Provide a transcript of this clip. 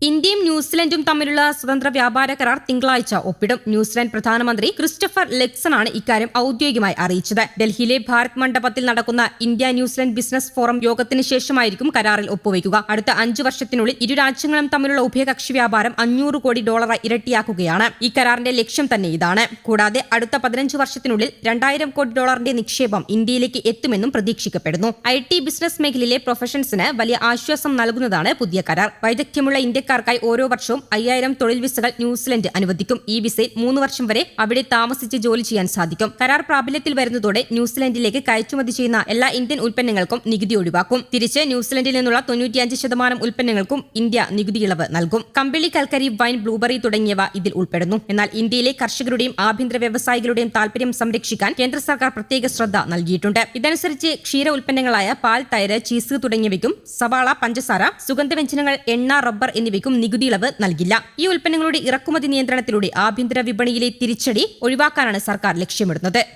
ഇന്ത്യയും ന്യൂസിലൻഡും തമ്മിലുള്ള സ്വതന്ത്ര വ്യാപാര കരാർ തിങ്കളാഴ്ച ഒപ്പിടും. ന്യൂസിലൻഡ് പ്രധാനമന്ത്രി ക്രിസ്റ്റഫർ ലെക്സണാണ് ഇക്കാര്യം ഔദ്യോഗികമായി അറിയിച്ചത്. ഡൽഹിയിലെ ഭാരത് മണ്ഡപത്തിൽ നടക്കുന്ന ഇന്ത്യ ന്യൂസിലൻഡ് ബിസിനസ് ഫോറം യോഗത്തിന് ശേഷമായിരിക്കും കരാറിൽ ഒപ്പുവയ്ക്കുക. അടുത്ത 5 വർഷത്തിനുള്ളിൽ ഇരു രാജ്യങ്ങളും തമ്മിലുള്ള ഉഭയകക്ഷി വ്യാപാരം $500 കോടി ഇരട്ടിയാക്കുകയാണ്. ഈ കരാറിന്റെ ലക്ഷ്യം തന്നെ ഇതാണ്. കൂടാതെ അടുത്ത 15 വർഷത്തിനുള്ളിൽ $2000 കോടി നിക്ഷേപം ഇന്ത്യയിലേക്ക് എത്തുമെന്നും പ്രതീക്ഷിക്കപ്പെടുന്നു. IT ബിസിനസ് മേഖലയിലെ പ്രൊഫഷൻസിന് വലിയ ആശ്വാസം നൽകുന്നതാണ് പുതിയ കരാർ. വൈദഗ്ധ്യമുള്ള ഇന്ത്യക്കാർക്കായി ഓരോ വർഷവും 5000 തൊഴിൽ വിസകൾ ന്യൂസിലൻഡ് അനുവദിക്കും. ഈ വിസയിൽ 3 വർഷം വരെ അവിടെ താമസിച്ച് ജോലി ചെയ്യാൻ സാധിക്കും. കരാർ പ്രാബല്യത്തിൽ വരുന്നതോടെ ന്യൂസിലൻഡിലേക്ക് കയറ്റുമതി ചെയ്യുന്ന എല്ലാ ഇന്ത്യൻ ഉൽപ്പന്നങ്ങൾക്കും നികുതി ഒഴിവാക്കും. തിരിച്ച് ന്യൂസിലൻഡിൽ നിന്നുള്ള 95% ഉൽപ്പന്നങ്ങൾക്കും ഇന്ത്യ നികുതി ഇളവ് നൽകും. കമ്പിളി, കൽക്കരി, വൈൻ, ബ്ലൂബെറി തുടങ്ങിയവ ഇതിൽ ഉൾപ്പെടുന്നു. എന്നാൽ ഇന്ത്യയിലെ കർഷകരുടെയും ആഭ്യന്തര വ്യവസായികളുടെയും താൽപര്യം സംരക്ഷിക്കാൻ കേന്ദ്ര സർക്കാർ പ്രത്യേക ശ്രദ്ധ നൽകിയിട്ടുണ്ട്. ഇതനുസരിച്ച് ക്ഷീര ഉൽപ്പന്നങ്ങളായ പാൽ, തൈര്, ചീസ് തുടങ്ങിയവയ്ക്കും സവാള, പഞ്ചസാര, സുഗന്ധവ്യഞ്ജനങ്ങൾ, എണ്ണ, റബ്ബർ എന്നിവയ്ക്കും നികുതി ഇളവ് നൽകില്ല. ഈ ഉൽപ്പന്നങ്ങളുടെ ഇറക്കുമതി നിയന്ത്രണത്തിലൂടെ ആഭ്യന്തര വിപണിയിലെ തിരിച്ചടി ഒഴിവാക്കാനാണ് സർക്കാർ ലക്ഷ്യമിടുന്നത്.